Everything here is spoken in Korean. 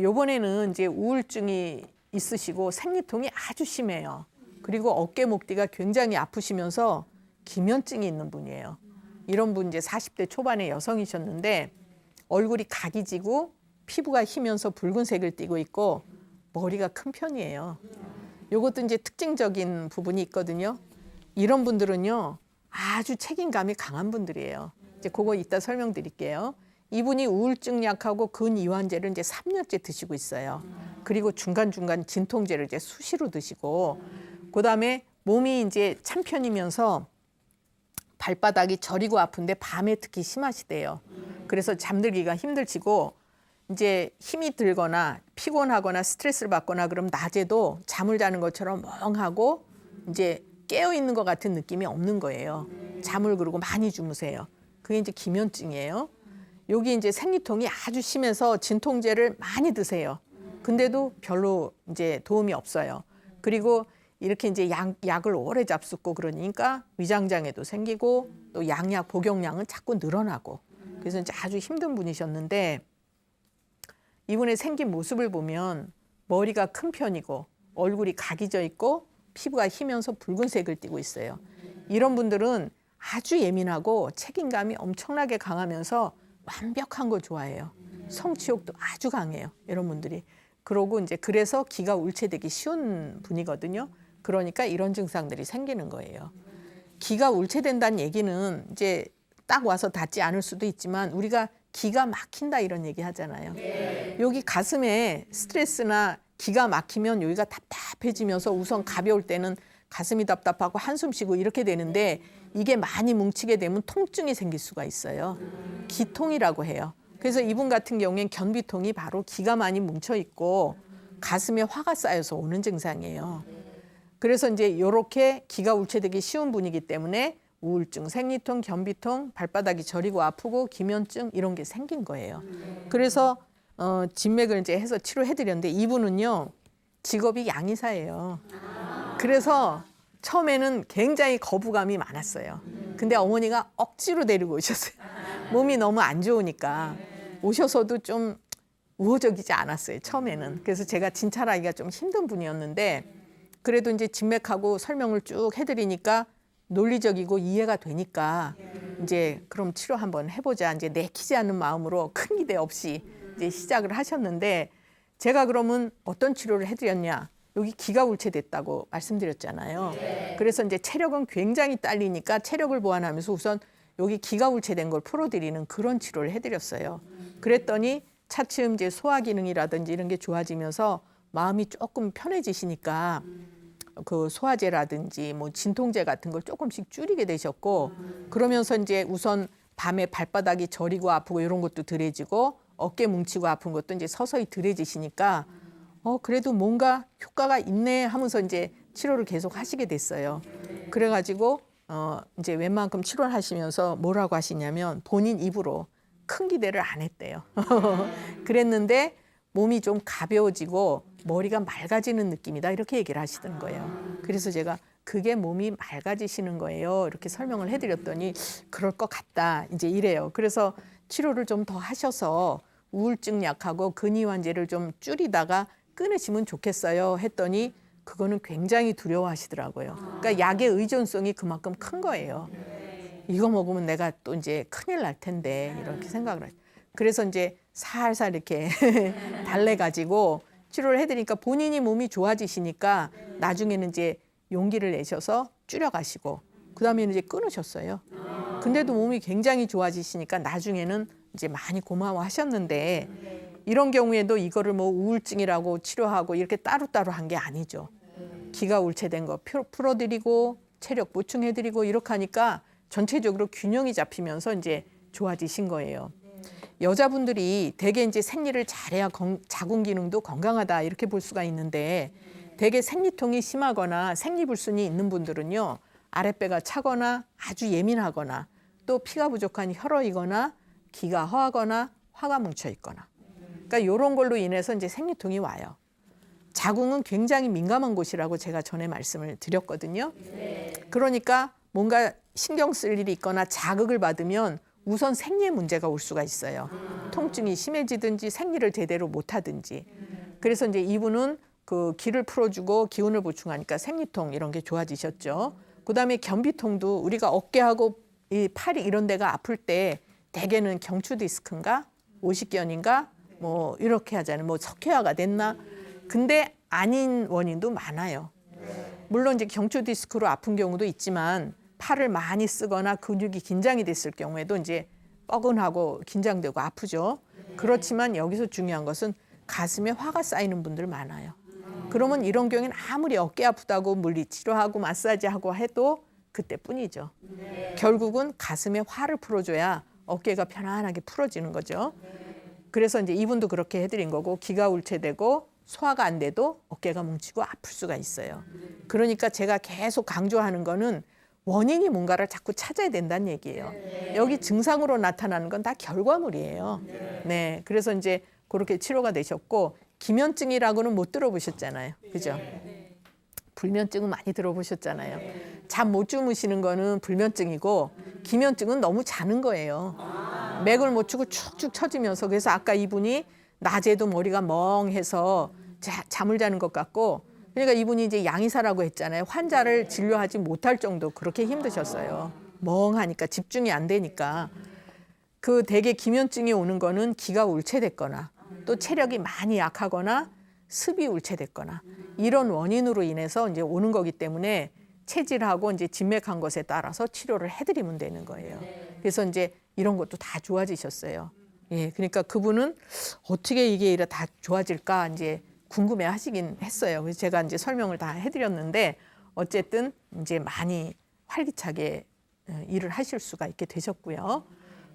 요번에는 이제 우울증이 있으시고 생리통이 아주 심해요. 그리고 어깨 목 뒤가 굉장히 아프시면서 기면증이 있는 분이에요. 이런 분 이제 40대 초반의 여성이셨는데 얼굴이 각이 지고 피부가 희면서 붉은색을 띠고 있고 머리가 큰 편이에요. 요것도 이제 특징적인 부분이 있거든요. 이런 분들은요, 아주 책임감이 강한 분들이에요. 이제 그거 이따 설명드릴게요. 이분이 우울증 약하고 근이완제를 이제 3년째 드시고 있어요. 그리고 중간중간 진통제를 이제 수시로 드시고, 그다음에 몸이 이제 참편이면서 발바닥이 저리고 아픈데 밤에 특히 심하시대요. 그래서 잠들기가 힘들시고 이제 힘이 들거나 피곤하거나 스트레스를 받거나 그럼 낮에도 잠을 자는 것처럼 멍하고 이제 깨어 있는 것 같은 느낌이 없는 거예요. 잠을 그러고 많이 주무세요. 그게 이제 기면증이에요. 여기 이제 생리통이 아주 심해서 진통제를 많이 드세요. 근데도 별로 이제 도움이 없어요. 그리고 이렇게 이제 약을 오래 잡숫고 그러니까 위장장애도 생기고 또 양약 복용량은 자꾸 늘어나고 그래서 이제 아주 힘든 분이셨는데 이분의 생긴 모습을 보면 머리가 큰 편이고 얼굴이 각이 져 있고 피부가 희면서 붉은색을 띠고 있어요. 이런 분들은 아주 예민하고 책임감이 엄청나게 강하면서 완벽한 거 좋아해요. 성취욕도 아주 강해요. 이런 분들이. 그러고 이제 그래서 기가 울체되기 쉬운 분이거든요. 그러니까 이런 증상들이 생기는 거예요. 기가 울체된다는 얘기는 이제 딱 와서 닿지 않을 수도 있지만 우리가 기가 막힌다 이런 얘기 하잖아요. 여기 가슴에 스트레스나 기가 막히면 여기가 답답해지면서 우선 가벼울 때는 가슴이 답답하고 한숨 쉬고 이렇게 되는데 이게 많이 뭉치게 되면 통증이 생길 수가 있어요. 기통이라고 해요. 그래서 이분 같은 경우엔 견비통이 바로 기가 많이 뭉쳐 있고 가슴에 화가 쌓여서 오는 증상이에요. 그래서 이제 이렇게 기가 울체되기 쉬운 분이기 때문에 우울증, 생리통, 견비통, 발바닥이 저리고 아프고 기면증 이런 게 생긴 거예요. 그래서 진맥을 이제 해서 치료해드렸는데 이분은요 직업이 양의사예요. 그래서 처음에는 굉장히 거부감이 많았어요. 근데 어머니가 억지로 데리고 오셨어요. 몸이 너무 안 좋으니까 오셔서도 좀 우호적이지 않았어요. 처음에는. 그래서 제가 진찰하기가 좀 힘든 분이었는데 그래도 이제 진맥하고 설명을 쭉 해드리니까 논리적이고 이해가 되니까 이제 그럼 치료 한번 해보자. 이제 내키지 않는 마음으로 큰 기대 없이 이제 시작을 하셨는데 제가 그러면 어떤 치료를 해드렸냐? 여기 기가 울체됐다고 말씀드렸잖아요. 그래서 이제 체력은 굉장히 딸리니까 체력을 보완하면서 우선 여기 기가 울체된 걸 풀어드리는 그런 치료를 해드렸어요. 그랬더니 차츰 이제 소화 기능이라든지 이런 게 좋아지면서 마음이 조금 편해지시니까 그 소화제라든지 뭐 진통제 같은 걸 조금씩 줄이게 되셨고 그러면서 이제 우선 밤에 발바닥이 저리고 아프고 이런 것도 덜해지고 어깨 뭉치고 아픈 것도 이제 서서히 덜해지시니까 그래도 뭔가 효과가 있네 하면서 이제 치료를 계속 하시게 됐어요. 그래가지고 이제 웬만큼 치료를 하시면서 뭐라고 하시냐면 본인 입으로 큰 기대를 안 했대요. 그랬는데 몸이 좀 가벼워지고 머리가 맑아지는 느낌이다 이렇게 얘기를 하시던 거예요. 그래서 제가 그게 몸이 맑아지시는 거예요. 이렇게 설명을 해드렸더니 그럴 것 같다 이제 이래요. 그래서 치료를 좀 더 하셔서 우울증 약하고 근이완제를 좀 줄이다가 끊으시면 좋겠어요 했더니 그거는 굉장히 두려워하시더라고요. 그러니까 약의 의존성이 그만큼 큰 거예요. 이거 먹으면 내가 또 이제 큰일 날 텐데 이렇게 생각을 하죠. 그래서 이제 살살 이렇게 달래가지고 치료를 해드리니까 본인이 몸이 좋아지시니까 나중에는 이제 용기를 내셔서 줄여가시고 그 다음에는 이제 끊으셨어요. 근데도 몸이 굉장히 좋아지시니까 나중에는 이제 많이 고마워하셨는데 이런 경우에도 이거를 뭐 우울증이라고 치료하고 이렇게 따로따로 한 게 아니죠. 기가 울체된 거 풀어드리고 체력 보충해드리고 이렇게 하니까 전체적으로 균형이 잡히면서 이제 좋아지신 거예요. 여자분들이 대개 이제 생리를 잘해야 자궁 기능도 건강하다 이렇게 볼 수가 있는데 대개 생리통이 심하거나 생리불순이 있는 분들은요 아랫배가 차거나 아주 예민하거나 또 피가 부족한 혈어이거나 기가 허하거나 화가 뭉쳐 있거나 그러니까 이런 걸로 인해서 이제 생리통이 와요. 자궁은 굉장히 민감한 곳이라고 제가 전에 말씀을 드렸거든요. 그러니까 뭔가 신경 쓸 일이 있거나 자극을 받으면 우선 생리에 문제가 올 수가 있어요. 통증이 심해지든지 생리를 제대로 못하든지. 그래서 이제 이분은 그 기를 풀어주고 기운을 보충하니까 생리통 이런 게 좋아지셨죠. 그다음에 변비통도 우리가 어깨하고 이 팔이 이런 데가 아플 때 대개는 경추 디스크인가 오십견인가 뭐 이렇게 하잖아요. 뭐 석회화가 됐나? 근데 아닌 원인도 많아요. 물론 이제 경추 디스크로 아픈 경우도 있지만 팔을 많이 쓰거나 근육이 긴장이 됐을 경우에도 이제 뻐근하고 긴장되고 아프죠. 그렇지만 여기서 중요한 것은 가슴에 화가 쌓이는 분들 많아요. 그러면 이런 경우에는 아무리 어깨 아프다고 물리치료하고 마사지하고 해도 그때뿐이죠. 결국은 가슴에 화를 풀어줘야 어깨가 편안하게 풀어지는 거죠. 그래서 이제 이분도 그렇게 해드린 거고 기가 울체되고 소화가 안 돼도 어깨가 뭉치고 아플 수가 있어요. 그러니까 제가 계속 강조하는 거는 원인이 뭔가를 자꾸 찾아야 된다는 얘기예요. 여기 증상으로 나타나는 건 다 결과물이에요. 네, 그래서 이제 그렇게 치료가 되셨고 기면증이라고는 못 들어보셨잖아요. 그죠? 불면증은 많이 들어보셨잖아요. 잠 못 주무시는 거는 불면증이고 기면증은 너무 자는 거예요. 맥을 못 추고 축축 처지면서 그래서 아까 이분이 낮에도 머리가 멍해서 잠을 자는 것 같고 그러니까 이분이 이제 양의사라고 했잖아요. 환자를 진료하지 못할 정도 그렇게 힘드셨어요. 멍하니까 집중이 안 되니까. 그 대개 기면증이 오는 거는 기가 울체됐거나 또 체력이 많이 약하거나 습이 울체됐거나 이런 원인으로 인해서 이제 오는 거기 때문에 체질하고 이제 진맥한 것에 따라서 치료를 해드리면 되는 거예요. 그래서 이제 이런 것도 다 좋아지셨어요. 예, 그러니까 그분은 어떻게 이게 다 좋아질까 이제 궁금해 하시긴 했어요. 그래서 제가 이제 설명을 다 해드렸는데 어쨌든 이제 많이 활기차게 일을 하실 수가 있게 되셨고요.